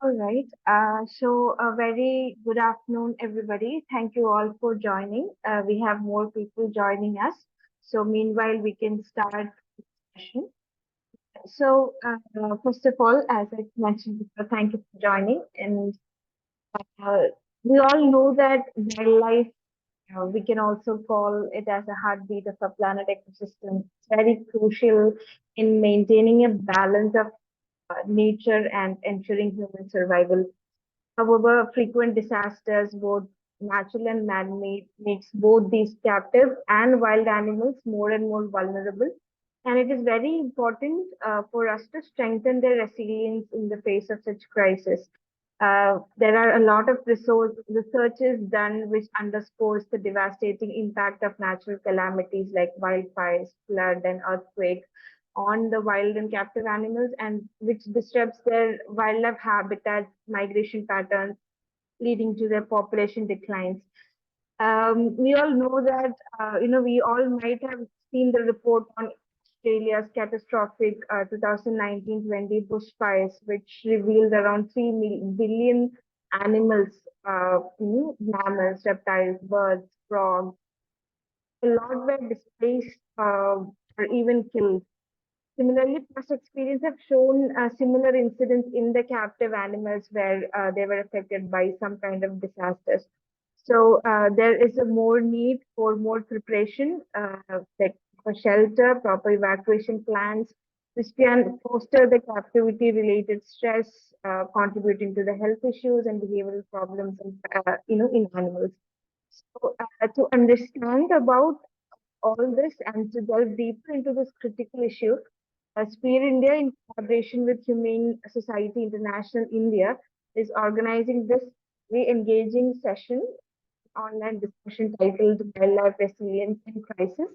All right. So a very good afternoon, everybody. Thank you all for joining. We have more people joining us. So meanwhile, we can start the session. First of all, as I mentioned before, thank you for joining. And uh, we all know that wildlife, we can also call it as a heartbeat of a planet ecosystem. It's very crucial in maintaining a balance of nature and ensuring human survival. However, frequent disasters, both natural and man-made, makes both these captive and wild animals more and more vulnerable. And it is very important for us to strengthen their resilience in the face of such crisis. There are a lot of researches done which underscores the devastating impact of natural calamities like wildfires, flood, and earthquake on the wild and captive animals, and which disrupts their wildlife habitats, migration patterns, leading to their population declines. We all know that, we all might have seen the report on Australia's catastrophic 2019-20 bushfires, which revealed around 3 billion animals, mammals, reptiles, birds, frogs. A lot were displaced or even killed. Similarly, past experience have shown similar incidents in the captive animals where they were affected by some kind of disasters. So there is a more need for more preparation, like for shelter, proper evacuation plans, which can foster the captivity-related stress, contributing to the health issues and behavioral problems, in animals. So to understand about all this and to delve deeper into this critical issue, Sphere India, in collaboration with Humane Society International India, is organizing this very engaging session, online discussion titled Wildlife Resilience in Crisis,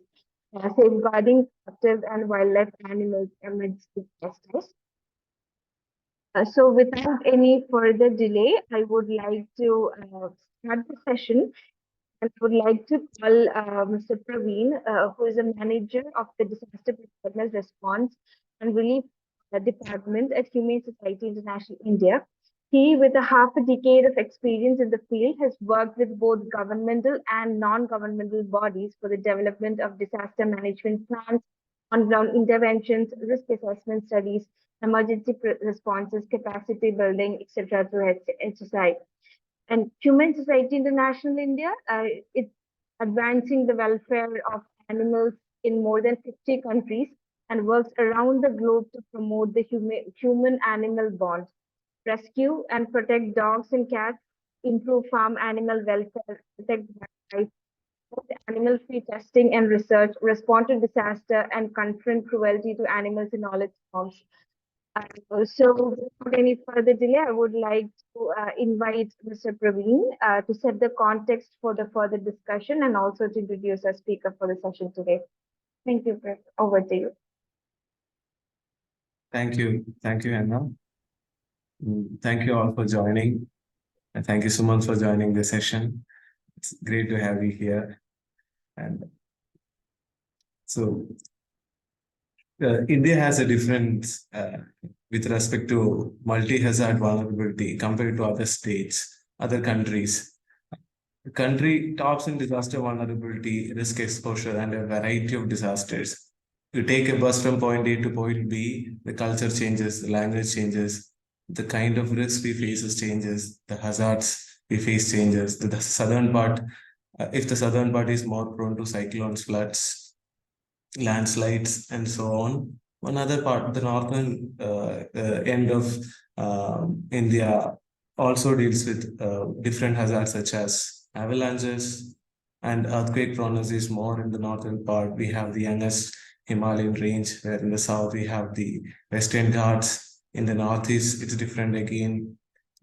Safeguarding Captive and Wildlife Animals Amidst Disasters. So, without any further delay, I would like to start the session. I would like to call Mr. Praveen, who is a manager of the Disaster Preparedness Response and Relief Department at Humane Society International India. He, with a half a decade of experience in the field, has worked with both governmental and non-governmental bodies for the development of disaster management plans, on-ground interventions, risk assessment studies, emergency responses, capacity building, etc. through HSI. And Humane Society International India, it's advancing the welfare of animals in more than 50 countries and works around the globe to promote the human-animal bond, rescue and protect dogs and cats, improve farm animal welfare, protect wildlife, animal-free testing and research, respond to disaster, and confront cruelty to animals in all its forms. So, without any further delay, I would like to invite Mr. Praveen to set the context for the further discussion and also to introduce our speaker for the session today. Thank you, Prav. Over to you. Thank you. Thank you, Anna. Thank you all for joining. And thank you so much for joining the session. It's great to have you here. And so, India has a difference with respect to multi-hazard vulnerability compared to other states, other countries. The country tops in disaster vulnerability, risk exposure, and a variety of disasters. You take a bus from point A to point B, the culture changes, the language changes, the kind of risk we face changes, the hazards we face changes. The southern part, if the southern part is more prone to cyclones, floods, landslides, and so on. One other part, the northern end of India, also deals with different hazards such as avalanches and earthquake prognosis is more in the northern part. We have the youngest Himalayan range, where in the south we have the Western Ghats. In the northeast, it's different again,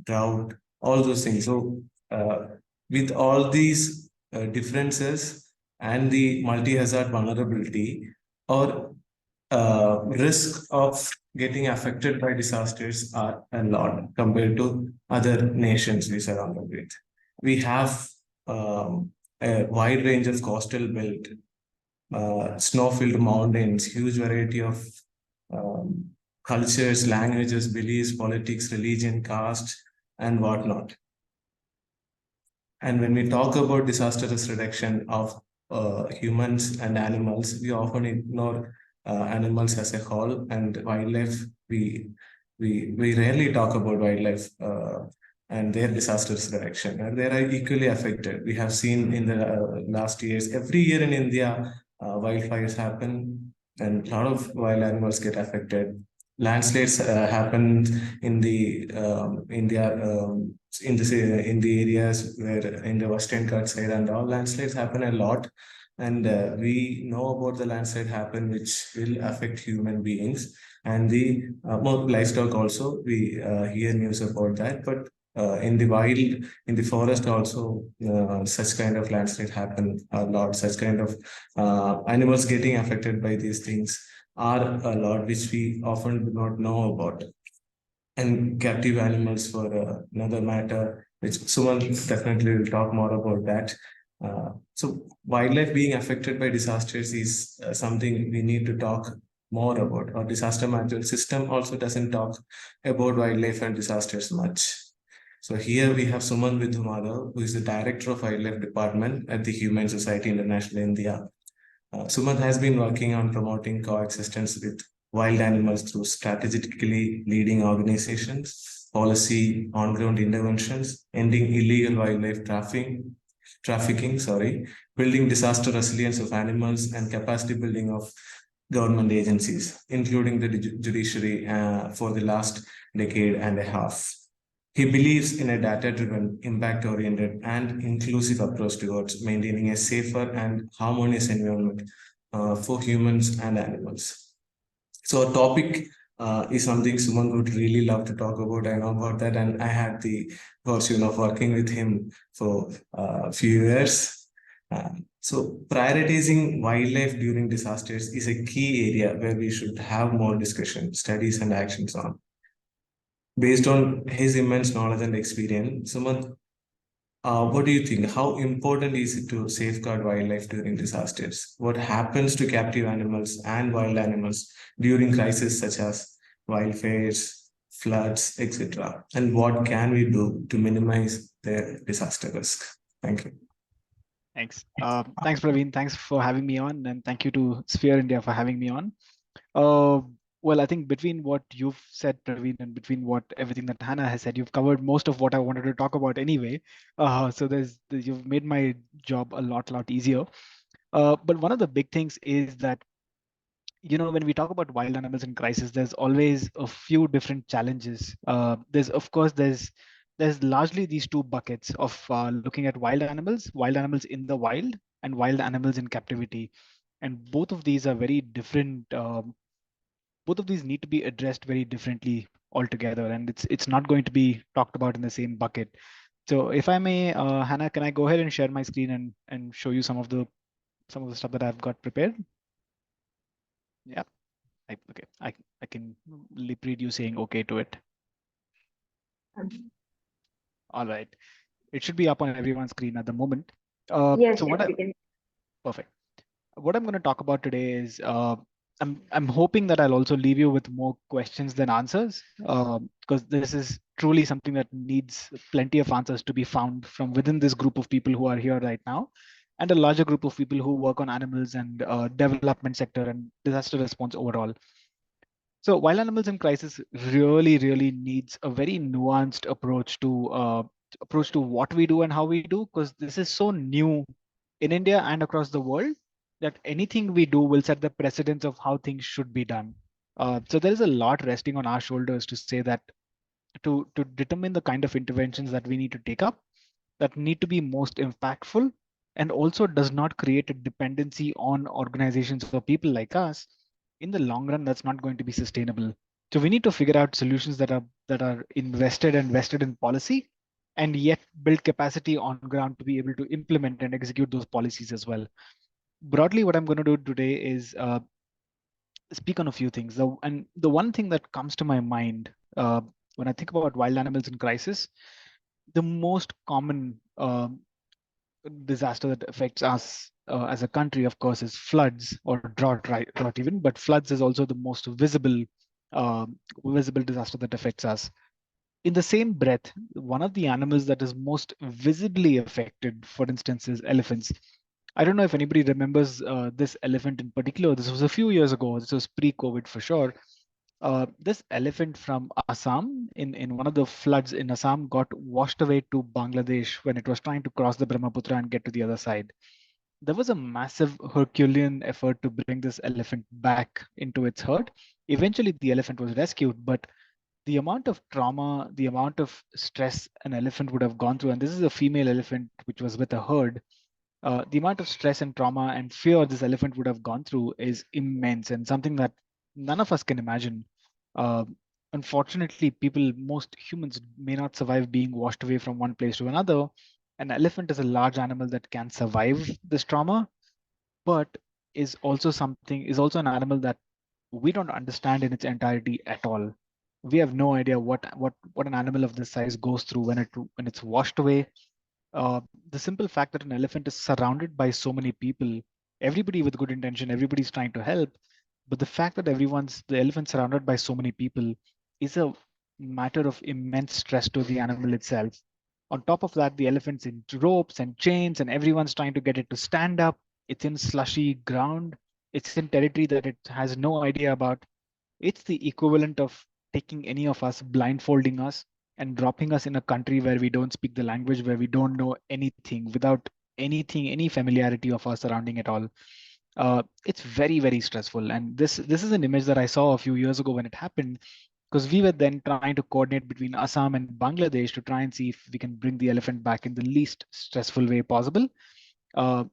drought, all those things. So, with all these differences and the multi-hazard vulnerability or risk of getting affected by disasters are a lot compared to other nations we surrounded with. We have a wide range of coastal belt, snow-filled mountains, huge variety of um, cultures, languages, beliefs, politics, religion, caste, and whatnot. And when we talk about disaster risk reduction of humans and animals, we often ignore animals as a whole, and wildlife. We rarely talk about wildlife and their disaster risk reduction, and they are equally affected. We have seen in the last years, every year in India, wildfires happen, and a lot of wild animals get affected. Landslides happen in the India. In the areas where in the Western Ghats side and all, landslides happen a lot, and we know about the landslide happen which will affect human beings and the more livestock also. We hear news about that, but in the wild, in the forest also, such kind of landslide happen a lot. Such kind of animals getting affected by these things are a lot, which we often do not know about. And captive animals for another matter, which Suman definitely will talk more about that. So wildlife being affected by disasters is something we need to talk more about. Our disaster management system also doesn't talk about wildlife and disasters much. So here we have Suman Vidhumadhav, who is the Director of Wildlife Department at the Humane Society International India. Sumant has been working on promoting coexistence with wild animals through strategically leading organizations, policy, on-ground interventions, ending illegal wildlife trafficking, building disaster resilience of animals, and capacity building of government agencies, including the judiciary, for the last decade and a half. He believes in a data-driven, impact-oriented, and inclusive approach towards maintaining a safer and harmonious environment for humans and animals. So, our topic is something Suman would really love to talk about. I know about that, and I had the fortune of working with him for a few years. So, prioritizing wildlife during disasters is a key area where we should have more discussion, studies, and actions on. Based on his immense knowledge and experience, Sumant, what do you think? How important is it to safeguard wildlife during disasters? What happens to captive animals and wild animals during crises such as wildfires, floods, etc.? And what can we do to minimize their disaster risk? Thank you. Thanks. Thanks, Praveen. Thanks for having me on, and thank you to Sphere India for having me on. Well, I think between what you've said, Praveen, and between what everything that Hannah has said, you've covered most of what I wanted to talk about anyway. So you've made my job a lot easier. But one of the big things is that, when we talk about wild animals in crisis, there's always a few different challenges. There's largely these two buckets of looking at wild animals in the wild, and wild animals in captivity, and both of these are very different. Both of these need to be addressed very differently altogether, and it's not going to be talked about in the same bucket. So, if I may, Hannah, can I go ahead and share my screen and show you some of the stuff that I've got prepared? Yeah. Okay, I can lip read you saying okay to it. All right, it should be up on everyone's screen at the moment. Yes, So perfect. What I'm going to talk about today is I'm hoping that I'll also leave you with more questions than answers, because this is truly something that needs plenty of answers to be found from within this group of people who are here right now, and a larger group of people who work on animals and development sector and disaster response overall. So wild animals in crisis really needs a very nuanced approach to what we do and how we do, because this is so new in India and across the world that anything we do will set the precedence of how things should be done. So there is a lot resting on our shoulders to say that to determine the kind of interventions that we need to take up that need to be most impactful and also does not create a dependency on organizations or people like us. In the long run, that's not going to be sustainable. So we need to figure out solutions that are invested and vested in policy, and yet build capacity on ground to be able to implement and execute those policies as well. Broadly, what I'm going to do today is speak on a few things. And the one thing that comes to my mind when I think about wild animals in crisis, the most common disaster that affects us as a country, of course, is floods or drought, right? Drought even, but floods is also the most visible visible disaster that affects us. In the same breath, one of the animals that is most visibly affected, for instance, is elephants. I don't know if anybody remembers this elephant in particular. This was a few years ago. This was pre-COVID for sure. This elephant from Assam, in one of the floods in Assam, got washed away to Bangladesh when it was trying to cross the Brahmaputra and get to the other side. There was a massive Herculean effort to bring this elephant back into its herd. Eventually, the elephant was rescued, but the amount of trauma, the amount of stress an elephant would have gone through, and this is a female elephant which was with a herd, the amount of stress and trauma and fear this elephant would have gone through is immense and something that none of us can imagine. Uh, Unfortunately, most humans may not survive being washed away from one place to another. An elephant is a large animal that can survive this trauma, but is also an animal that we don't understand in its entirety at all. We have no idea what an animal of this size goes through when it's washed away. The simple fact that an elephant is surrounded by so many people, everybody with good intention, everybody's trying to help, but the fact that the elephant surrounded by so many people is a matter of immense stress to the animal itself. On top of that, the elephant's in ropes and chains, and everyone's trying to get it to stand up. It's in slushy ground. It's in territory that it has no idea about. It's the equivalent of taking any of us, blindfolding us, and dropping us in a country where we don't speak the language, where we don't know anything, without any familiarity of our surrounding at all. It's very, very stressful. And this is an image that I saw a few years ago when it happened, because we were then trying to coordinate between Assam and Bangladesh to try and see if we can bring the elephant back in the least stressful way possible. Uh,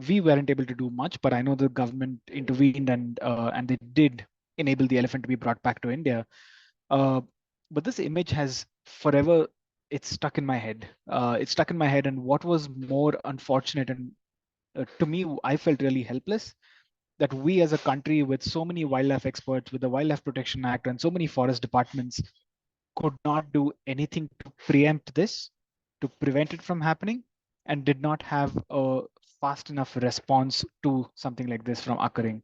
we weren't able to do much, but I know the government intervened and they did enable the elephant to be brought back to India. Uh, but this image has forever, it's stuck in my head. It's stuck in my head. And what was more unfortunate and to me, I felt really helpless that we as a country with so many wildlife experts, with the Wildlife Protection Act and so many forest departments could not do anything to preempt this, to prevent it from happening, and did not have a fast enough response to something like this from occurring.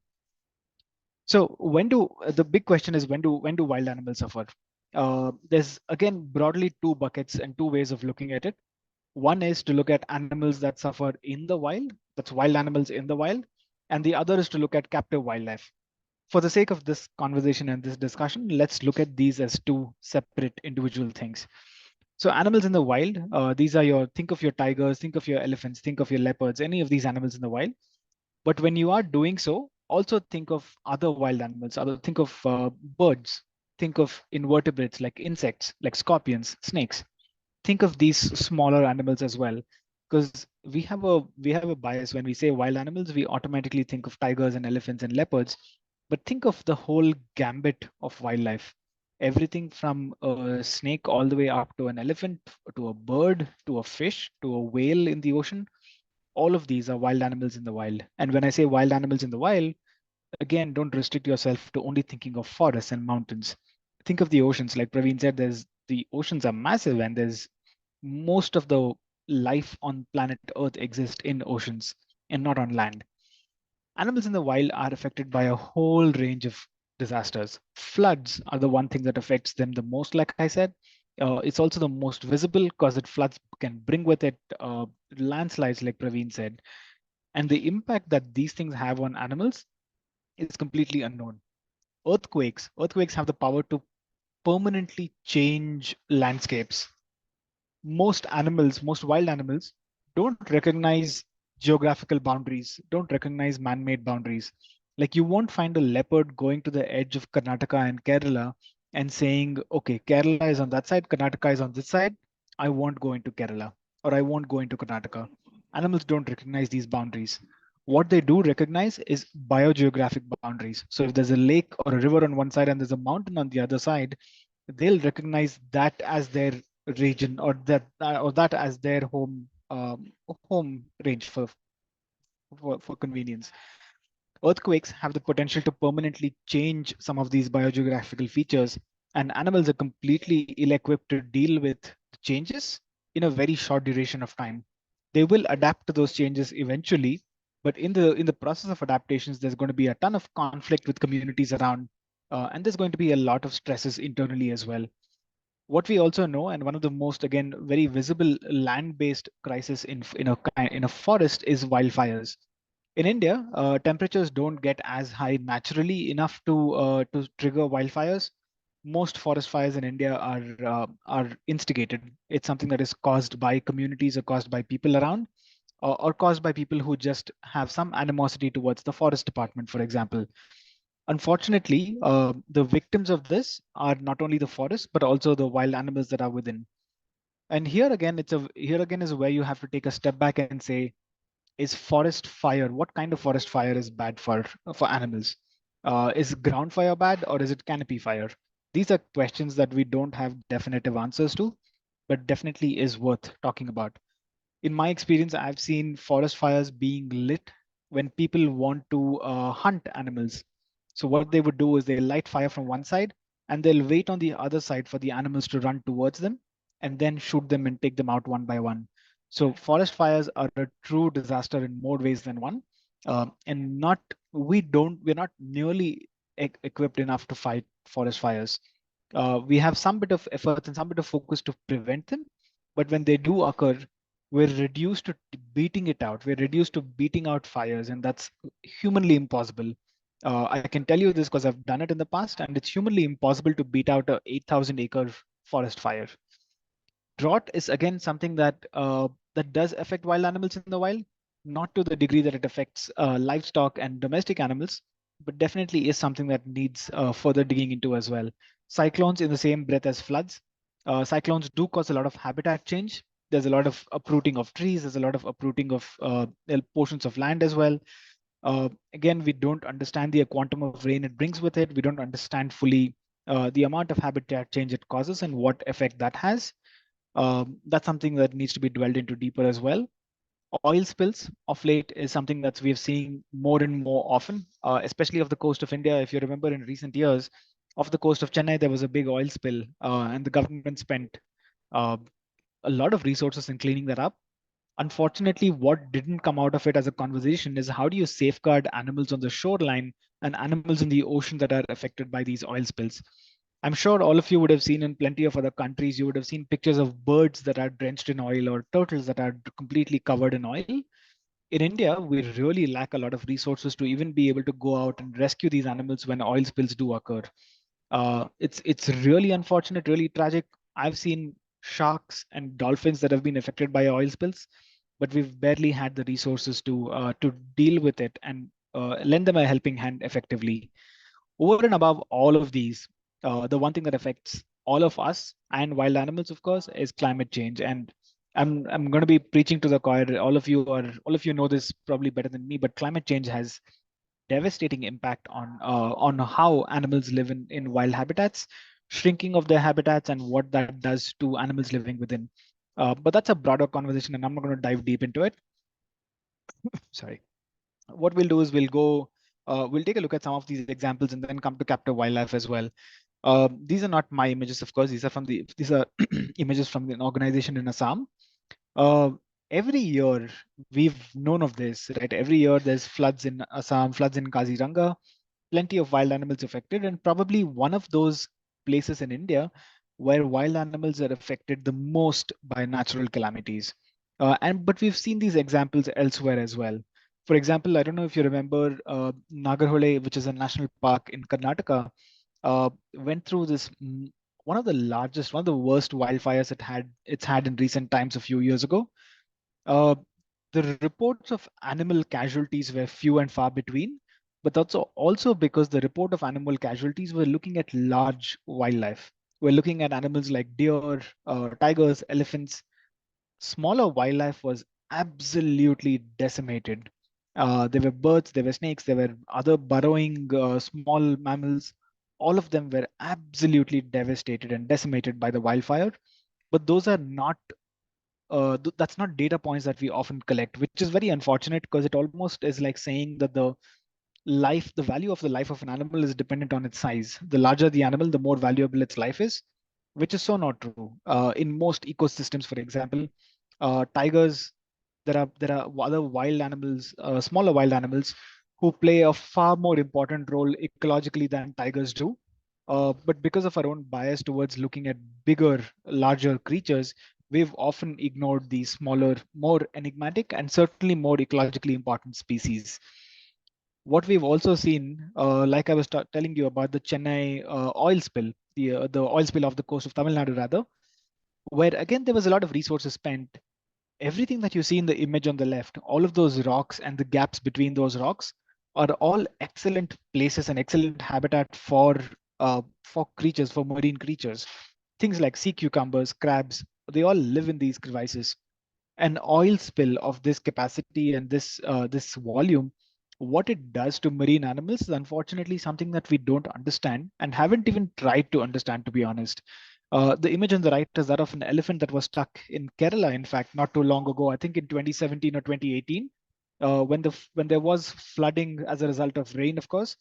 So the big question is when do wild animals suffer? There's again broadly two buckets and two ways of looking at it. One is to look at animals that suffer in the wild, that's wild animals in the wild, and the other is to look at captive wildlife. For the sake of this conversation and this discussion, let's look at these as two separate individual things. So animals in the wild, these are think of your tigers, think of your elephants, think of your leopards, any of these animals in the wild. But when you are doing so, also think of other wild animals, think of birds, think of invertebrates like insects, like scorpions, snakes. Think of these smaller animals as well, because we have a bias when we say wild animals, we automatically think of tigers and elephants and leopards, but think of the whole gambit of wildlife. Everything from a snake all the way up to an elephant, to a bird, to a fish, to a whale in the ocean. All of these are wild animals in the wild. And when I say wild animals in the wild, again, don't restrict yourself to only thinking of forests and mountains. Think of the oceans. Like Praveen said, the oceans are massive, and there's most of the life on planet Earth exists in oceans and not on land. Animals in the wild are affected by a whole range of disasters. Floods are the one thing that affects them the most, like I said. It's also the most visible because floods can bring with it landslides, like Praveen said. And the impact that these things have on animals is completely unknown. Earthquakes have the power to permanently change landscapes. Most wild animals don't recognize geographical boundaries, don't recognize man-made boundaries. Like you won't find a leopard going to the edge of Karnataka and Kerala and saying, okay, Kerala is on that side, Karnataka is on this side. I won't go into Kerala or I won't go into Karnataka. Animals don't recognize these boundaries. What they do recognize is biogeographic boundaries. So if there's a lake or a river on one side and there's a mountain on the other side, they'll recognize that as their region or that as their home range for convenience. Earthquakes have the potential to permanently change some of these biogeographical features, and animals are completely ill-equipped to deal with the changes in a very short duration of time. They will adapt to those changes eventually, but in the process of adaptations, there's going to be a ton of conflict with communities around. And there's going to be a lot of stresses internally as well. What we also know, and one of the most, again, very visible land-based crisis in a forest is wildfires. In India, temperatures don't get as high naturally enough to trigger wildfires. Most forest fires in India are instigated. It's something that is caused by communities or caused by people around, or caused by people who just have some animosity towards the forest department, for example. Unfortunately, the victims of this are not only the forest but also the wild animals that are within. And here again is where you have to take a step back and say, is forest fire, what kind of forest fire is bad for animals? Is ground fire bad, or is it canopy fire? These are questions that we don't have definitive answers to, but definitely is worth talking about. In my experience, I've seen forest fires being lit when people want to hunt animals. So what they would do is they light fire from one side and they'll wait on the other side for the animals to run towards them and then shoot them and take them out one by one. So forest fires are a true disaster in more ways than one. And not we're not nearly equipped enough to fight forest fires. We have some bit of efforts and some bit of focus to prevent them, but when they do occur, we're reduced to beating it out. We're reduced to beating out fires, and that's humanly impossible. I can tell you this because I've done it in the past, and it's humanly impossible to beat out a 8,000-acre forest fire. Drought is again something that does affect wild animals in the wild, not to the degree that it affects livestock and domestic animals, but definitely is something that needs further digging into as well. Cyclones in the same breath as floods. Cyclones do cause a lot of habitat change. There's a lot of uprooting of trees. There's a lot of uprooting of portions of land as well. Again, we don't understand the quantum of rain it brings with it. We don't understand fully the amount of habitat change it causes and what effect that has. That's something that needs to be dwelled into deeper as well. Oil spills of late is something that we have seen more and more often, especially off the coast of India. If you remember in recent years, off the coast of Chennai, there was a big oil spill, and the government spent uh, a lot of resources in cleaning that up. Unfortunately, what didn't come out of it as a conversation is how do you safeguard animals on the shoreline and animals in the ocean that are affected by these oil spills? I'm sure all of you would have seen in plenty of other countries, you would have seen pictures of birds that are drenched in oil or turtles that are completely covered in oil. In India, we really lack a lot of resources to even be able to go out and rescue these animals when oil spills do occur. It's really unfortunate, really tragic. I've seen sharks and dolphins that have been affected by oil spills, but we've barely had the resources to deal with it and lend them a helping hand effectively. Over and above all of these, the one thing that affects all of us and wild animals, of course, is climate change. And I'm going to be preaching to the choir. All of you know this probably better than me, but climate change has devastating impact on how animals live in wild habitats, shrinking of their habitats, and what that does to animals living within. But that's a broader conversation, and I'm not going to dive deep into it. Sorry. What we'll do is we'll take a look at some of these examples and then come to captive wildlife as well. These are not my images, of course. These are images from an organization in Assam. Uh, every year we've known of this, right? Every year there's floods in Assam, floods in Kaziranga, plenty of wild animals affected, and probably one of those places in India where wild animals are affected the most by natural calamities. But we've seen these examples elsewhere as well. For example, I don't know if you remember Nagarhole, which is a national park in Karnataka, went through one of the worst wildfires it's had in recent times a few years ago. Uh, the reports of animal casualties were few and far between, but also because the report of animal casualties were looking at large wildlife. We're looking at animals like deer, tigers, elephants. Smaller wildlife was absolutely decimated. There were birds, there were snakes, there were other burrowing small mammals. All of them were absolutely devastated and decimated by the wildfire. But those are not that's not data points that we often collect, which is very unfortunate because it almost is like saying that the value of the life of an animal is dependent on its size. The larger the animal, the more valuable its life is, which is so not true. In most ecosystems, for example, tigers, there are other wild animals, smaller wild animals, who play a far more important role ecologically than tigers do. But because of our own bias towards looking at bigger, larger creatures, we've often ignored these smaller, more enigmatic, and certainly more ecologically important species. What we've also seen, like I was telling you about the Chennai oil spill, the oil spill off the coast of Tamil Nadu, rather, where again there was a lot of resources spent. Everything that you see in the image on the left, all of those rocks and the gaps between those rocks are all excellent places and excellent habitat for creatures, for marine creatures. Things like sea cucumbers, crabs, they all live in these crevices. An oil spill of this capacity and this volume, what it does to marine animals is unfortunately something that we don't understand and haven't even tried to understand, to be honest. The image on the right is that of an elephant that was stuck in Kerala, in fact, not too long ago, I think in 2017 or 2018, when there was flooding as a result of rain, of course.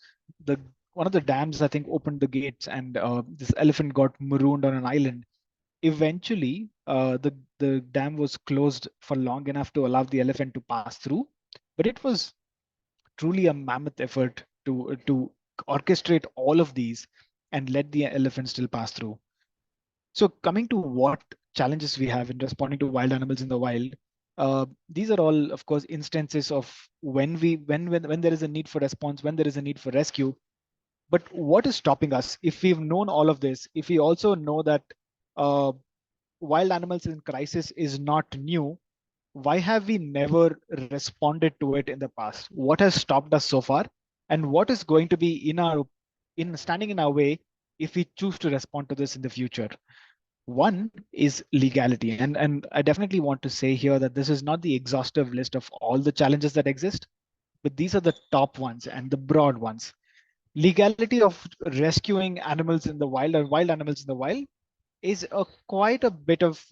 The one of the dams, I think, opened the gates, and this elephant got marooned on an island. Eventually, the dam was closed for long enough to allow the elephant to pass through, but it was truly a mammoth effort to orchestrate all of these and let the elephant still pass through. So coming to what challenges we have in responding to wild animals in the wild, these are all, of course, instances of when there is a need for response, when there is a need for rescue. But what is stopping us? If we've known all of this, if we also know that uh, wild animals in crisis is not new, why have we never responded to it in the past? What has stopped us so far? And what is going to be in standing in our way if we choose to respond to this in the future? One is legality. And I definitely want to say here that this is not the exhaustive list of all the challenges that exist, but these are the top ones and the broad ones. Legality of rescuing animals in the wild or wild animals in the wild is quite a bit of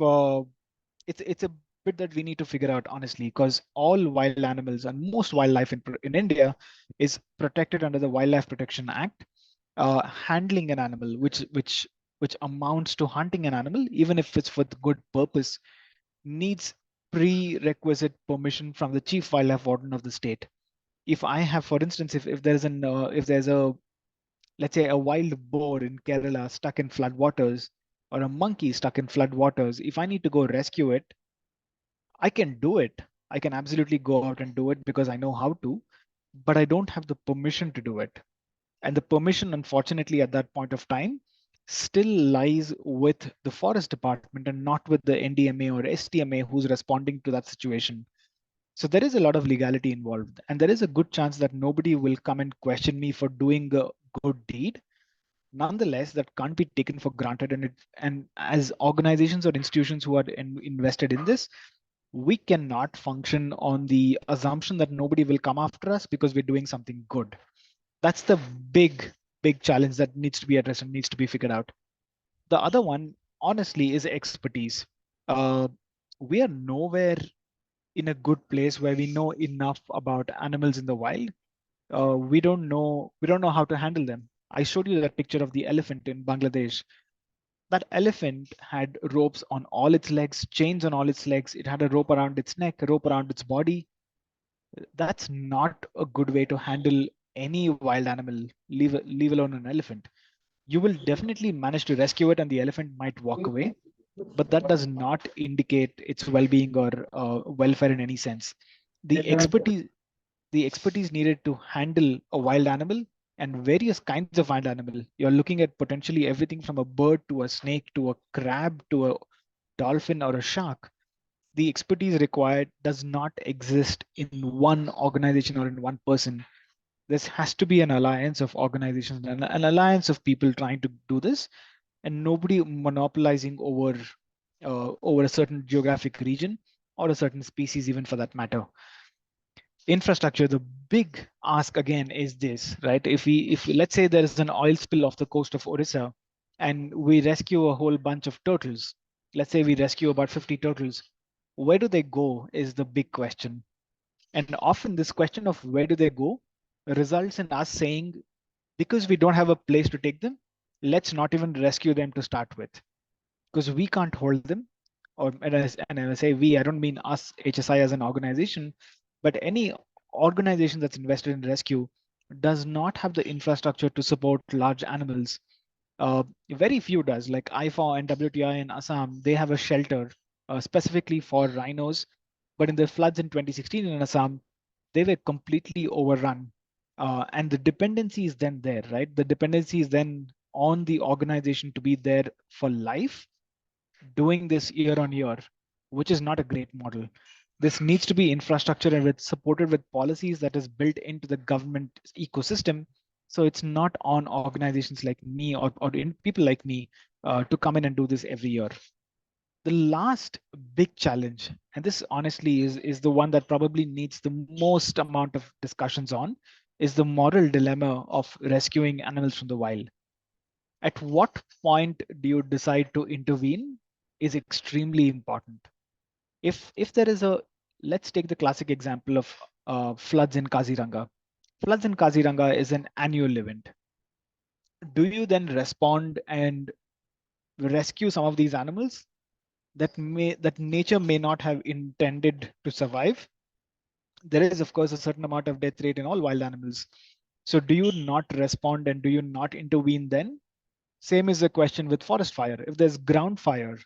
it's a bit that we need to figure out honestly, because all wild animals and most wildlife in India is protected under the Wildlife Protection Act. Handling an animal, which amounts to hunting an animal, even if it's for the good purpose, needs prerequisite permission from the chief wildlife warden of the state. If I have, for instance, if there's a, let's say, a wild boar in Kerala stuck in flood waters, or a monkey stuck in flood waters, if I need to go rescue it, I can do it. I can absolutely go out and do it because I know how to, but I don't have the permission to do it. And the permission, unfortunately, at that point of time, still lies with the forest department and not with the NDMA or STMA who's responding to that situation. So there is a lot of legality involved, and there is a good chance that nobody will come and question me for doing a good deed. Nonetheless, that can't be taken for granted, and as organizations or institutions who are invested in this, we cannot function on the assumption that nobody will come after us because we're doing something good. That's the big challenge that needs to be addressed and needs to be figured out. The other one, honestly, is expertise. Uh, we are nowhere in a good place where we know enough about animals in the wild. We don't know how to handle them. I showed you that picture of the elephant in Bangladesh. That elephant had ropes on all its legs, chains on all its legs. It had a rope around its neck, a rope around its body. That's not a good way to handle any wild animal, leave alone an elephant. You will definitely manage to rescue it and the elephant might walk away, but that does not indicate its well-being or welfare in any sense. The expertise, the expertise needed to handle a wild animal and various kinds of wild animal. You're looking at potentially everything from a bird to a snake to a crab to a dolphin or a shark. The expertise required does not exist in one organization or in one person. This has to be an alliance of organizations and an alliance of people trying to do this, and nobody monopolizing over a certain geographic region or a certain species, even for that matter. Infrastructure, the big ask again is this, right? If let's say there is an oil spill off the coast of Orissa and we rescue a whole bunch of turtles, let's say we rescue about 50 turtles, where do they go is the big question. And often this question of where do they go results in us saying, because we don't have a place to take them, let's not even rescue them to start with, because we can't hold them. Or and I say we, I don't mean us, HSI as an organization, but any organization that's invested in rescue does not have the infrastructure to support large animals. Very few does. Like IFA and WTI in Assam, they have a shelter specifically for rhinos. But in the floods in 2016 in Assam, they were completely overrun. And the dependency is then there, right? The dependency is then on the organization to be there for life, doing this year on year, which is not a great model. This needs to be infrastructure and with supported with policies that is built into the government ecosystem. So it's not on organizations like me or in people like me to come in and do this every year. The last big challenge, and this honestly is the one that probably needs the most amount of discussions on, is the moral dilemma of rescuing animals from the wild. At what point do you decide to intervene is extremely important. If there is a, let's take the classic example of floods in Kaziranga. Floods in Kaziranga is an annual event. Do you then respond and rescue some of these animals that nature may not have intended to survive? There is of course a certain amount of death rate in all wild animals. So do you not respond and do you not intervene then? Same is the question with forest fire. If there's ground fire,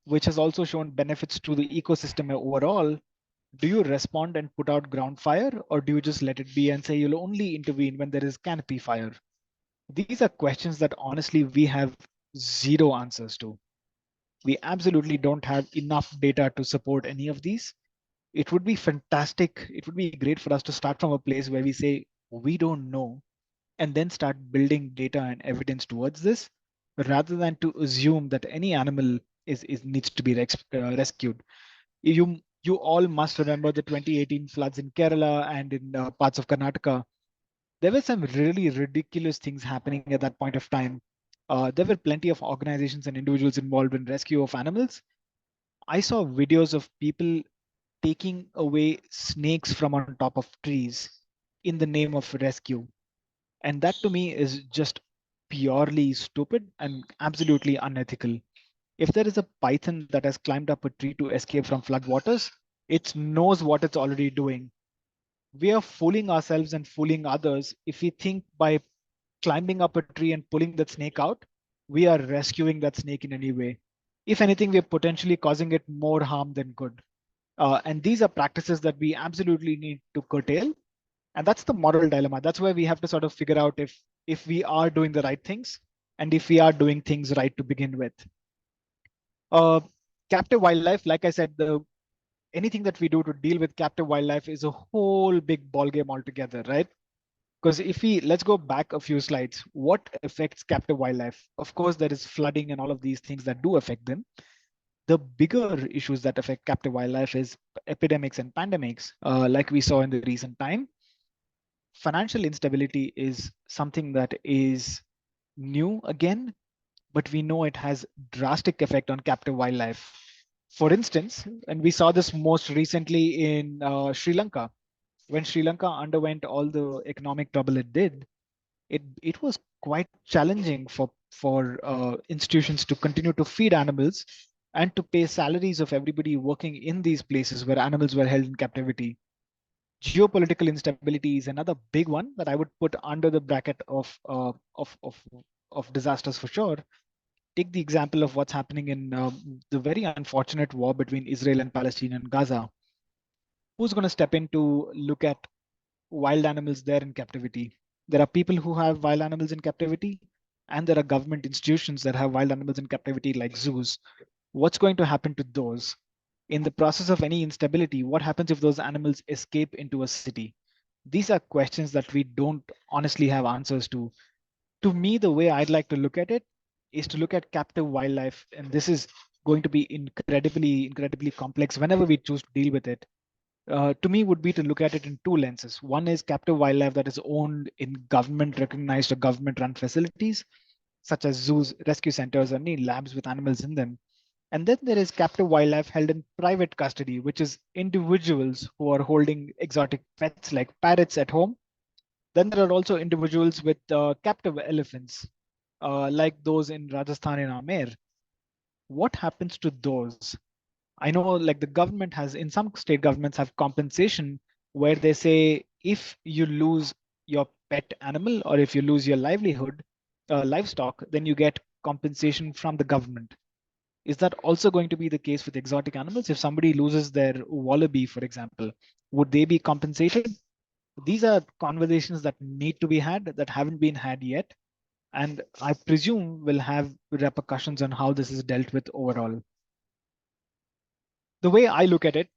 which has also shown benefits to the ecosystem overall, do you respond and put out ground fire, or do you just let it be and say you'll only intervene when there is canopy fire? These are questions that honestly we have zero answers to. We absolutely don't have enough data to support any of these. It would be fantastic. It would be great for us to start from a place where we say we don't know and then start building data and evidence towards this, rather than to assume that any animal is needs to be rescued. You all must remember the 2018 floods in Kerala and in parts of Karnataka. There were some really ridiculous things happening at that point of time. There were plenty of organizations and individuals involved in rescue of animals. I saw videos of people taking away snakes from on top of trees in the name of rescue. And that to me is just purely stupid and absolutely unethical. If there is a python that has climbed up a tree to escape from floodwaters, it knows what it's already doing. We are fooling ourselves and fooling others if we think by climbing up a tree and pulling that snake out, we are rescuing that snake in any way. If anything, we're potentially causing it more harm than good. And these are practices that we absolutely need to curtail. And that's the moral dilemma. That's where we have to sort of figure out if we are doing the right things and if we are doing things right to begin with. Uh, Captive wildlife, like I said, the anything that we do to deal with captive wildlife is a whole big ballgame altogether, right? Because if we let's go back a few slides, what affects captive wildlife? Of course, there is flooding and all of these things that do affect them. The bigger issues that affect captive wildlife is epidemics and pandemics, like we saw in the recent time. Financial instability is something that is new again, but we know it has drastic effect on captive wildlife. For instance, and we saw this most recently in Sri Lanka, when Sri Lanka underwent all the economic trouble it did, it was quite challenging for institutions to continue to feed animals and to pay salaries of everybody working in these places where animals were held in captivity. Geopolitical instability is another big one that I would put under the bracket of disasters for sure. Take the example of what's happening in the very unfortunate war between Israel and Palestine and Gaza. Who's going to step in to look at wild animals there in captivity? There are people who have wild animals in captivity, and there are government institutions that have wild animals in captivity, like zoos. What's going to happen to those? In the process of any instability, what happens if those animals escape into a city? These are questions that we don't honestly have answers to. To me, the way I'd like to look at it is to look at captive wildlife, and this is going to be incredibly complex whenever we choose to deal with it. To me, would be to look at it in two lenses. One is captive wildlife that is owned in government recognized or government run facilities, such as zoos, rescue centers, or any labs with animals in them. And then there is captive wildlife held in private custody, which is individuals who are holding exotic pets like parrots at home. Then there are also individuals with captive elephants, like those in Rajasthan and Amer. What happens to those? I know like the government has, in some state governments have compensation where they say if you lose your pet animal or if you lose your livelihood, livestock, then you get compensation from the government. Is that also going to be the case with exotic animals? If somebody loses their wallaby, for example, would they be compensated? These are conversations that need to be had that haven't been had yet, and I presume will have repercussions on how this is dealt with overall. The way I look at it,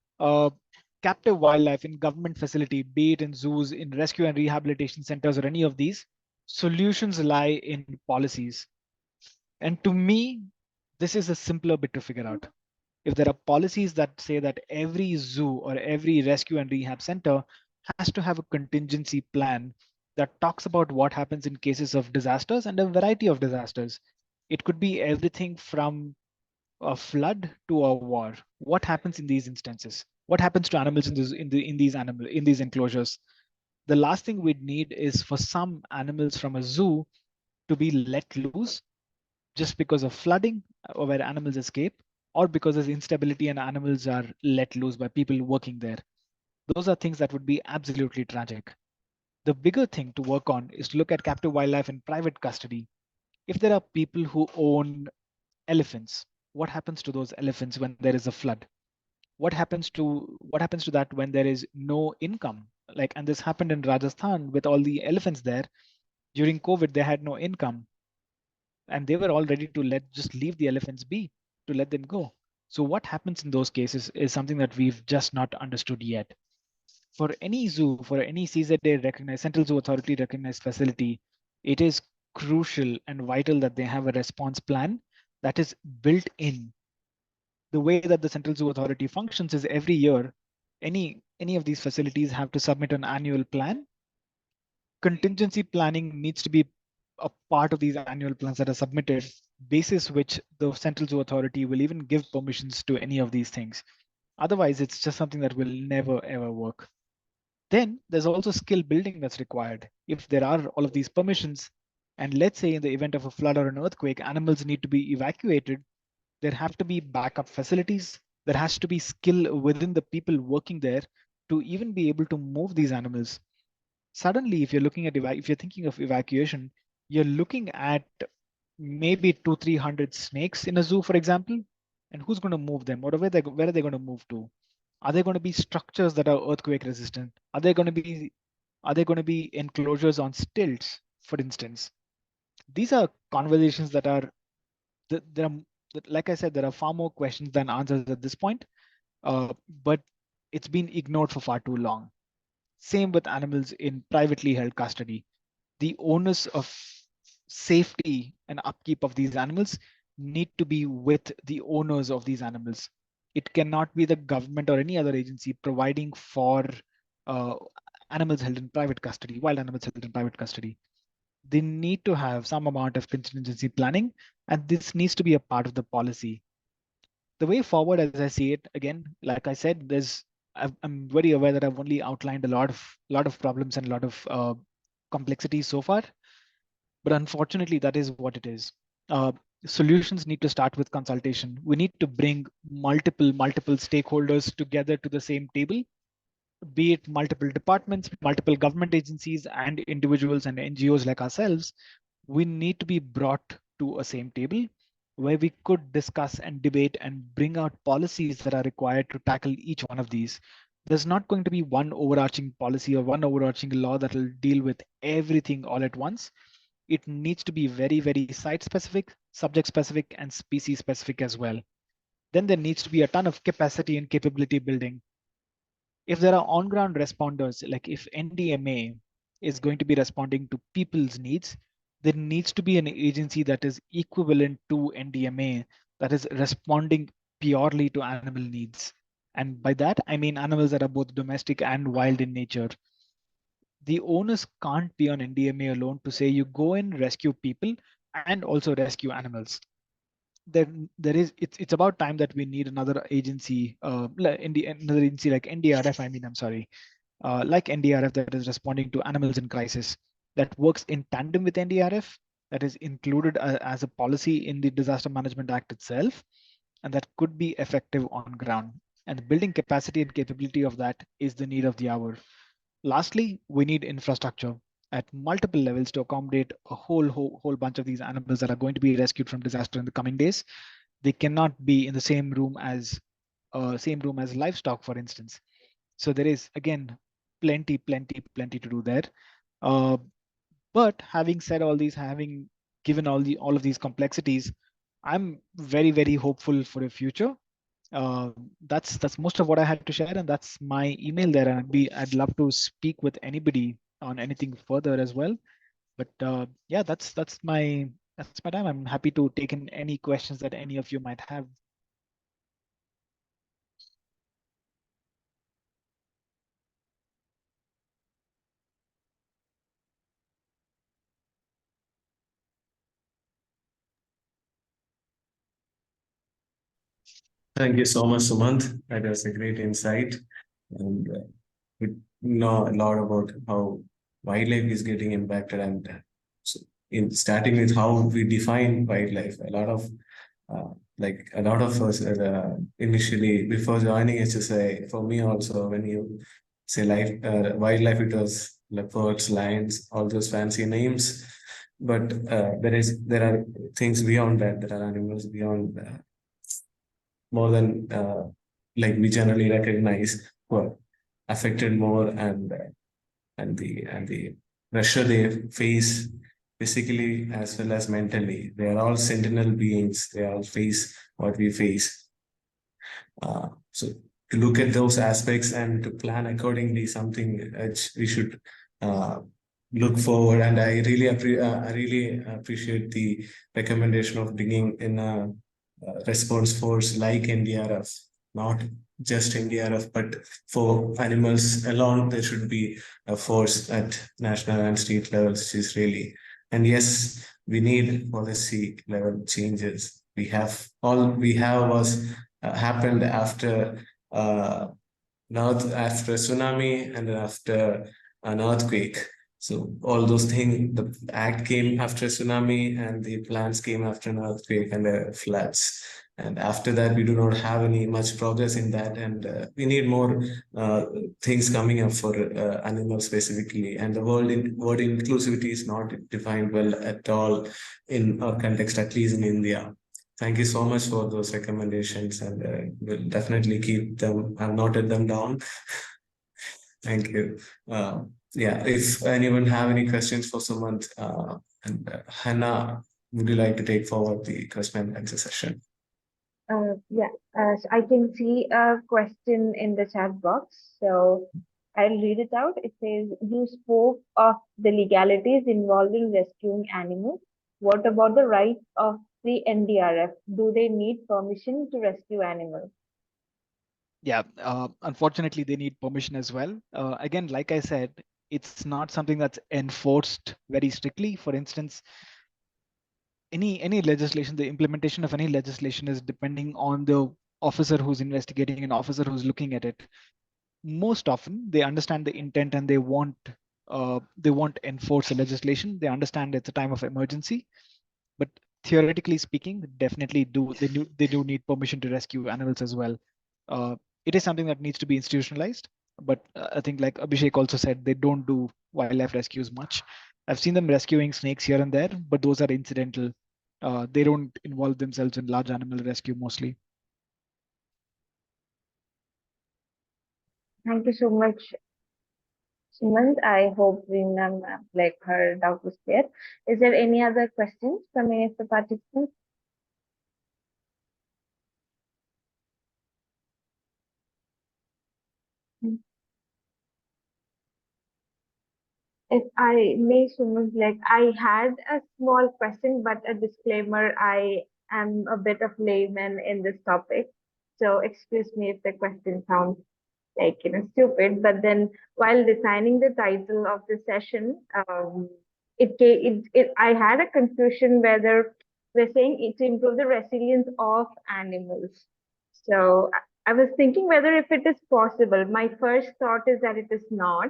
captive wildlife in government facility, be it in zoos, in rescue and rehabilitation centers, or any of these, solutions lie in policies. And to me, this is a simpler bit to figure out. If there are policies that say that every zoo or every rescue and rehab center has to have a contingency plan that talks about what happens in cases of disasters and a variety of disasters. It could be everything from a flood to a war. What happens in these instances? What happens to animals in these enclosures? The last thing we'd need is for some animals from a zoo to be let loose just because of flooding or where animals escape, or because there's instability and animals are let loose by people working there. Those are things that would be absolutely tragic. The bigger thing to work on is to look at captive wildlife in private custody. If there are people who own elephants, what happens to those elephants when there is a flood? What happens to that when there is no income? Like, and this happened in Rajasthan with all the elephants there. During COVID, they had no income, and they were all ready to just leave the elephants be, to let them go. So what happens in those cases is something that we've just not understood yet. For any zoo, for any CZA recognized, Central Zoo Authority recognized facility, it is crucial and vital that they have a response plan that is built in. The way that the Central Zoo Authority functions is every year, any of these facilities have to submit an annual plan. Contingency planning needs to be a part of these annual plans that are submitted, basis which the Central Zoo Authority will even give permissions to any of these things. Otherwise, it's just something that will never ever work. Then there's also skill building that's required. If there are all of these permissions, and let's say in the event of a flood or an earthquake, animals need to be evacuated, there have to be backup facilities. There has to be skill within the people working there to even be able to move these animals. Suddenly, if you're looking at if you're thinking of evacuation, you're looking at maybe 200-300 snakes in a zoo, for example. And who's going to move them, or where are they going to move to? Are there going to be structures that are earthquake resistant? Are there going to be enclosures on stilts, for instance? These are conversations that are there are, like I said, there are far more questions than answers at this point, but it's been ignored for far too long. Same with animals in privately held custody. The onus of safety and upkeep of these animals need to be with the owners of these animals. It cannot be the government or any other agency providing for uh, animals held in private custody, wild animals held in private custody. They need to have some amount of contingency planning, and this needs to be a part of the policy. The way forward, as I see it, again, like I said, I'm very aware that I've only outlined a lot of problems and a lot of complexities so far, but unfortunately, that is what it is. Uh, Solutions need to start with consultation. We need to bring multiple stakeholders together to the same table, be it multiple departments, multiple government agencies, and individuals and NGOs like ourselves. We need to be brought to a same table where we could discuss and debate and bring out policies that are required to tackle each one of these. There's not going to be one overarching policy or one overarching law that will deal with everything all at once. It needs to be very site specific, subject specific, and species specific as well. Then there needs to be a ton of capacity and capability building. If there are on-ground responders, like if NDMA is going to be responding to people's needs, there needs to be an agency that is equivalent to NDMA that is responding purely to animal needs. And by that, I mean animals that are both domestic and wild in nature. The onus can't be on NDMA alone to say you go and rescue people and also rescue animals. It's about time that we need another agency, another agency like NDRF. I'm sorry, like NDRF that is responding to animals in crisis, that works in tandem with NDRF, that is included as a policy in the Disaster Management Act itself, and that could be effective on ground. And building capacity and capability of that is the need of the hour. Lastly, we need infrastructure. at multiple levels to accommodate a whole bunch of these animals that are going to be rescued from disaster in the coming days. They cannot be in the same room as livestock, for instance. So there is again plenty to do there. Uh, but having said all these, having given all of these complexities, I'm very hopeful for the future. That's most of what I had to share, and that's my email there. And I'd love to speak with anybody on anything further as well. But yeah, that's my time. I'm happy to take in any questions that any of you might have. Thank you so much, Sumant. That was a great insight. And we know a lot about how wildlife is getting impacted. And so in starting with how we define wildlife, a lot of us initially before joining HSI, for me also, when you say wildlife, it was leopards, lions, all those fancy names. But there are things beyond that. There are animals beyond more than we generally recognize who are affected more, and the pressure they face physically as well as mentally. They are all sentinel beings. They all face what we face. So to look at those aspects and to plan accordingly, something which we should uh, look forward. And I really appreciate the recommendation of bringing in a response force like NDRF, not just NDRF, but for animals alone, there should be a force at national and state levels, which is really. And yes, we need policy level changes. All we have was happened after uh, after a tsunami and after an earthquake. So all those things, the act came after a tsunami, and the plans came after an earthquake and floods. And after that, we do not have any much progress in that, and we need more uh, things coming up for animals specifically. And the word inclusivity is not defined well at all in our context, at least in India. Thank you so much for those recommendations, and we'll definitely keep them. I've noted them down. Thank you. Yeah, if anyone have any questions for Sumant, and Hannah, would you like to take forward the question and answer session? Yeah, so I can see a question in the chat box. So I'll read it out. It says, you spoke of the legalities involved in rescuing animals. What about the rights of the NDRF? Do they need permission to rescue animals? Yeah, unfortunately, they need permission as well. Again, like I said, it's not something that's enforced very strictly. For instance, any legislation, the implementation of any legislation is depending on the officer who's investigating, an officer who's looking at it. Most often, they understand the intent and they want to enforce a legislation. They understand it's a time of emergency, but theoretically speaking, definitely they do need permission to rescue animals as well. Uh, it is something that needs to be institutionalized, but I think, like Abhishek also said, they don't do wildlife rescues much. I've seen them rescuing snakes here and there, but those are incidental. They don't involve themselves in large animal rescue mostly. Thank you so much, Sumant. I hope Vinam, like her doubt was clear. Is there any other questions from any of the participants? If I may, Sumant, like I had a small question, but a disclaimer, I am a bit of layman in this topic. So excuse me if the question sounds like, stupid. But then while designing the title of the session, I had a confusion whether we're saying it to improve the resilience of animals. So I was thinking whether if it is possible. My first thought is that it is not,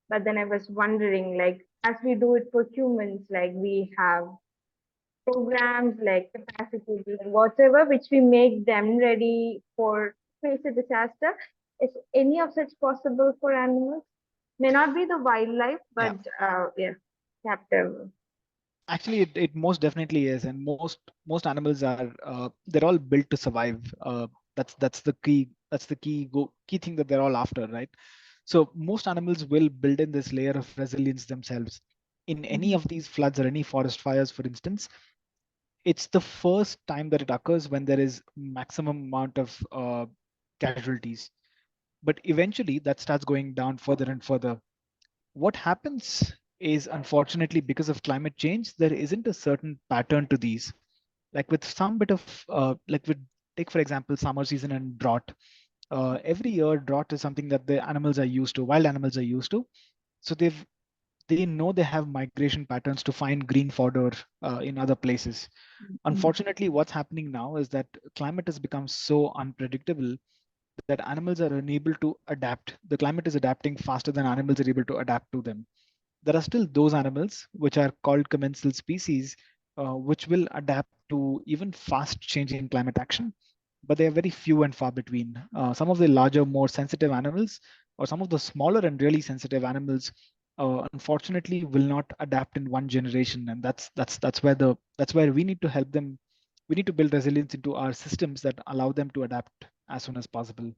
but then I was wondering, like, as we do it for humans, like we have programs like capacity building, whatever, which we make them ready for face a disaster. Is any of such possible for animals? May not be the wildlife, Yeah. but yeah, captive. Actually, it most definitely is, and most animals are they're all built to survive. That's the key thing that they're all after, right? So most animals will build in this layer of resilience themselves. In any of these floods or any forest fires, for instance, it's the first time that it occurs when there is maximum amount of casualties. But eventually, that starts going down further and further. What happens is, unfortunately, because of climate change, there isn't a certain pattern to these. Like with some bit of like with take for example summer season and drought. Every year drought is something that the animals are used to, wild animals are used to. So they know they have migration patterns to find green fodder in other places. Unfortunately, what's happening now is that climate has become so unpredictable that animals are unable to adapt. The climate is adapting faster than animals are able to adapt to them. There are still those animals which are called commensal species, which will adapt to even fast changing climate action, but they are very few and far between. Some of the larger, more sensitive animals, or some of the smaller and really sensitive animals, unfortunately, will not adapt in one generation, and that's where we need to help them. We need to build resilience into our systems that allow them to adapt as soon as possible.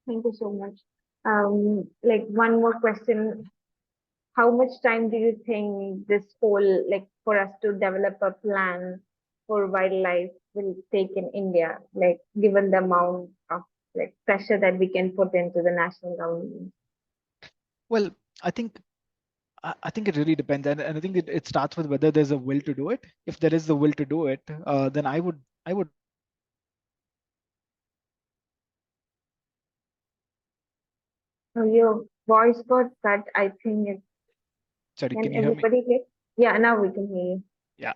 Thank you so much. Like one more question. How much time do you think this whole, like for us to develop a plan for wildlife will take in India, like given the amount of like pressure that we can put into the national government? Well, I think I think it really depends, and I think it starts with whether there's a will to do it. If there is the will to do it, then I would So your voice got cut. I think it, sorry. can Can you hear me? everybody hear? Yeah, now we can hear you. Yeah.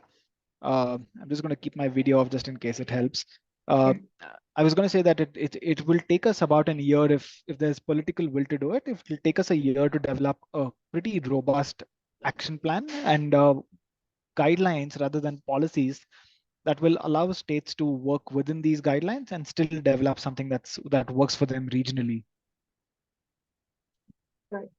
I'm just going to keep my video off just in case it helps. Uh, Yeah. I was going to say that it will take us about a year if there's political will to do it. It will take us a year to develop a pretty robust action plan and guidelines rather than policies that will allow states to work within these guidelines and still develop something that works for them regionally. Right.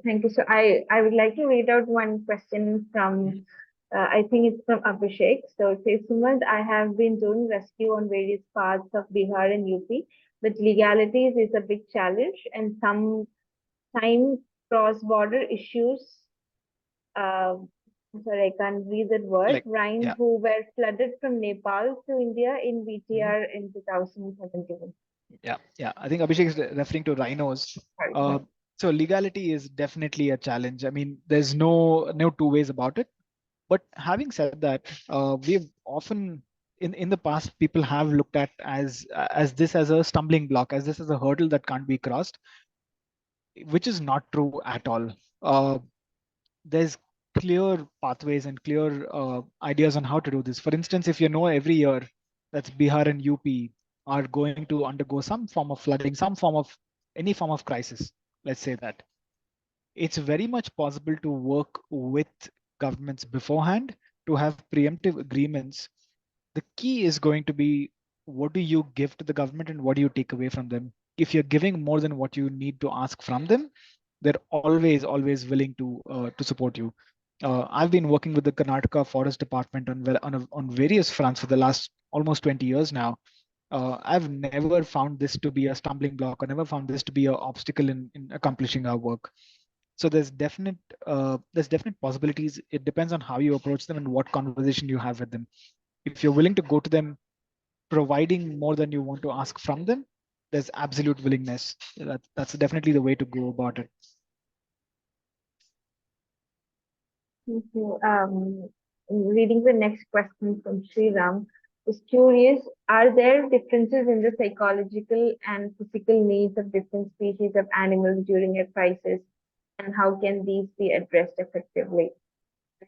Thank you. So I would like to read out one question from, I think it's from Abhishek. So it says, Sumant, I have been doing rescue on various parts of Bihar and UP, but legalities is a big challenge and sometimes cross-border issues. Uh, sorry, I can't read that word. Like, Rhine yeah, who were flooded from Nepal to India in VTR in 2017. yeah. I think Abhishek is referring to rhinos. Sorry. Uh, so legality is definitely a challenge. I mean, there's no two ways about it. But having said that, we've often in the past people have looked at as this as a stumbling block, as this as a hurdle that can't be crossed, which is not true at all. Uh, there's clear pathways and clear ideas on how to do this. For instance, if you know every year that's Bihar and UP are going to undergo some form of flooding, some form of any form of crisis, let's say that, it's very much possible to work with governments beforehand to have preemptive agreements. The key is going to be, what do you give to the government and what do you take away from them? If you're giving more than what you need to ask from them, they're always willing to support you. I've been working with the Karnataka Forest Department on various fronts for the last almost 20 years now. I've never found this to be a stumbling block, or never found this to be an obstacle in accomplishing our work. So there's definite possibilities. It depends on how you approach them and what conversation you have with them. If you're willing to go to them providing more than you want to ask from them, there's absolute willingness. That's definitely the way to go about it. Thank you. Reading the next question from Sriram is curious, are there differences in the psychological and physical needs of different species of animals during a crisis, and how can these be addressed effectively?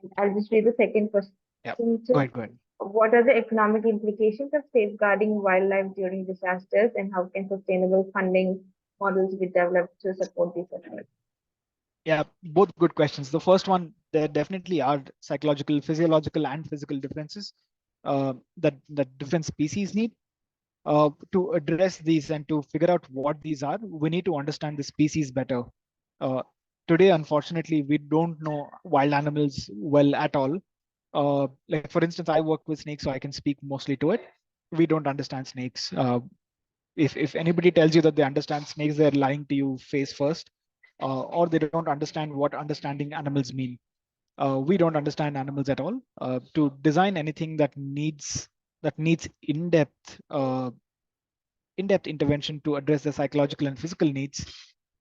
And I'll just read the second question Yeah, go too. ahead, go ahead. What are the economic implications of safeguarding wildlife during disasters, and how can sustainable funding models be developed to support these efforts? Yeah, both good questions. The first one, there definitely are psychological, physiological, and physical differences that different species need. To address these and to figure out what these are, we need to understand the species better. Uh, Today, unfortunately, we don't know wild animals well at all. Like for instance, I work with snakes, so I can speak mostly to it. We don't understand snakes. If anybody tells you that they understand snakes, they're lying to you face first, or they don't understand what understanding animals mean. We don't understand animals at all. To design anything that needs in-depth intervention to address the psychological and physical needs,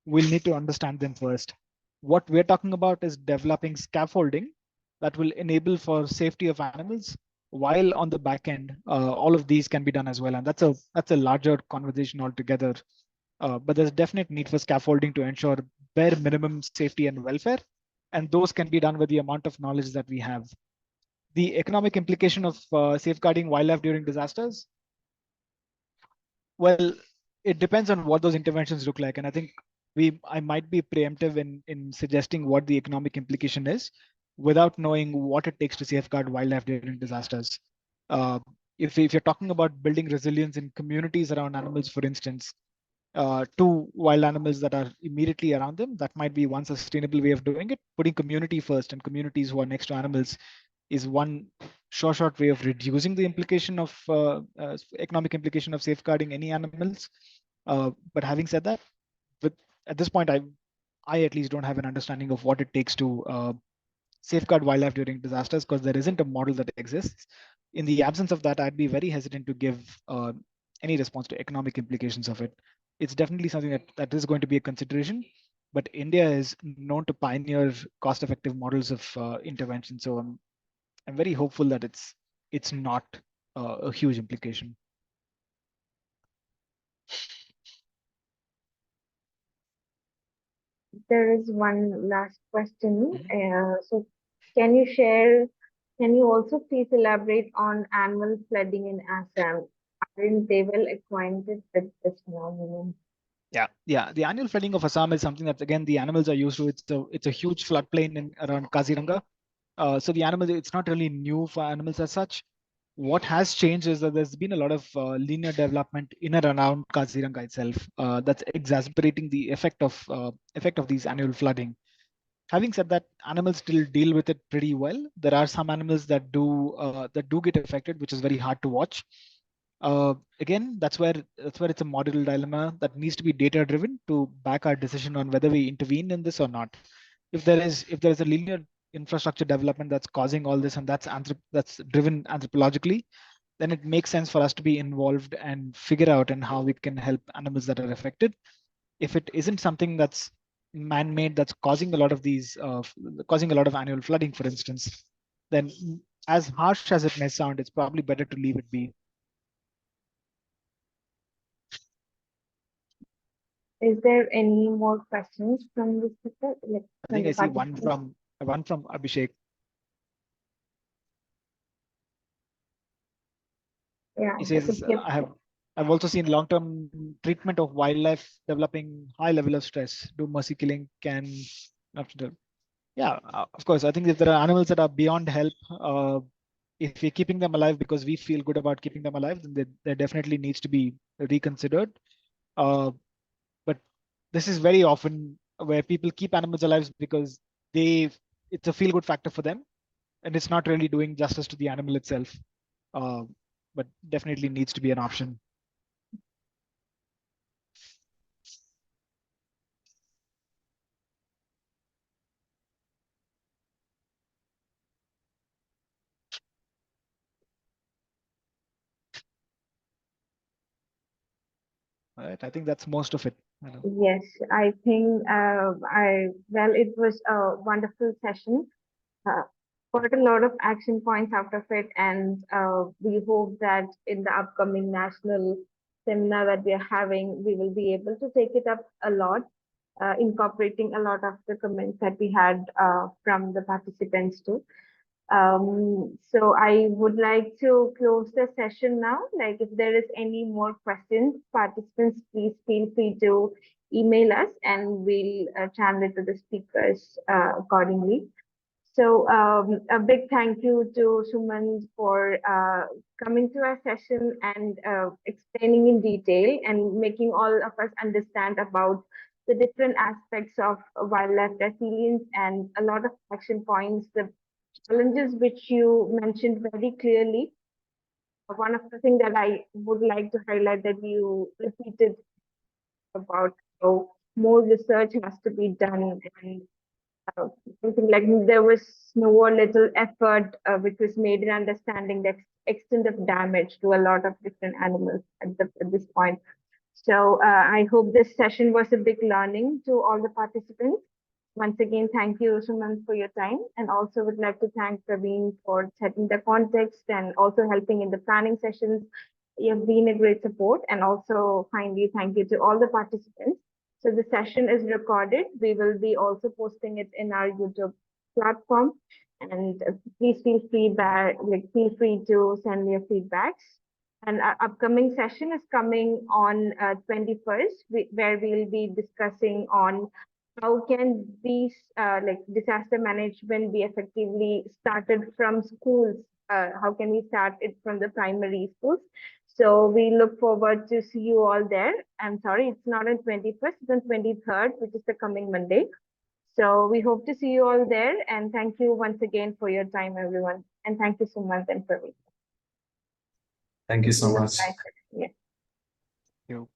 we'll need to understand them first. What we're talking about is developing scaffolding that will enable for safety of animals, while on the back end, all of these can be done as well. And that's a larger conversation altogether. But there's definite need for scaffolding to ensure bare minimum safety and welfare. And those can be done with the amount of knowledge that we have. The economic implication of safeguarding wildlife during disasters, well, it depends on what those interventions look like. And I think I might be preemptive in suggesting what the economic implication is without knowing what it takes to safeguard wildlife during disasters. Uh, if you're talking about building resilience in communities around animals, for instance, to wild animals that are immediately around them, that might be one sustainable way of doing it. Putting community first and communities who are next to animals is one short way of reducing the implication of economic implication of safeguarding any animals. But having said that, with at this point, I at least don't have an understanding of what it takes to safeguard wildlife during disasters, because there isn't a model that exists. In the absence of that, I'd be very hesitant to give any response to economic implications of it. It's definitely something that is going to be a consideration, but India is known to pioneer cost-effective models of intervention. So I'm very hopeful that it's not a huge implication. There is one last question. Mhm. So, can you also please elaborate on annual flooding in Assam? Aren't they well acquainted with this phenomenon? Yeah. The annual flooding of Assam is something that again the animals are used to. It's a huge floodplain in around Kaziranga. So the animals, it's not really new for animals as such. What has changed is that there's been a lot of linear development in and around Kaziranga itself, that's exacerbating the effect of these annual flooding. Having said that, animals still deal with it pretty well. There are some animals that do get affected, which is very hard to watch. Again, that's where it's a model dilemma that needs to be data driven to back our decision on whether we intervene in this or not. If there is a linear infrastructure development that's causing all this, and that's driven anthropologically, then it makes sense for us to be involved and figure out and how we can help animals that are affected. If it isn't something that's man-made, that's causing a lot of annual flooding, for instance, then as harsh as it may sound, it's probably better to leave it be. Is there any more questions from the speaker, like I from think the I see one participants? from Abhishek. Yeah, He so says, I've also seen long-term treatment of wildlife developing high level of stress. Do mercy killing can after yeah, of course. I think if there are animals that are beyond help, if we're keeping them alive because we feel good about keeping them alive, then there definitely needs to be reconsidered. Uh, but this is very often where people keep animals alive because they it's a feel good factor for them, and it's not really doing justice to the animal itself. Uh, but definitely needs to be an option. Right? I think that's most of it. I know. yes, I think it was a wonderful session. uh, got a lot of action points out of it, and we hope that in the upcoming national seminar that we are having, we will be able to take it up a lot, incorporating a lot of the comments that we had from the participants too. So I would like to close the session now. Like if there is any more questions, participants, please feel free to email us and we'll channel it to the speakers accordingly. So a big thank you to Suman for coming to our session and explaining in detail and making all of us understand about the different aspects of wildlife resilience and a lot of action points, the challenges which you mentioned very clearly. One of the things that I would like to highlight that you repeated about how more research has to be done and something like there was no little effort which was made in understanding the extent of damage to a lot of different animals at this point. So I hope this session was a big learning to all the participants. Once again, thank you, Suman, for your time, and also would like to thank Praveen for setting the context and also helping in the planning sessions. You have been a great support, and also finally, thank you to all the participants. So the session is recorded. We will be also posting it in our YouTube platform, and please feel free to send me your feedbacks. And our upcoming session is coming on 21st, where we'll be discussing on how can these like disaster management be effectively started from schools? How can we start it from the primary schools? So we look forward to see you all there. I'm sorry, it's not on 21st, it's on 23rd, which is the coming Monday. So we hope to see you all there. And thank you once again for your time, everyone. And thank you so much and for me. Thank you so much. Yeah. You.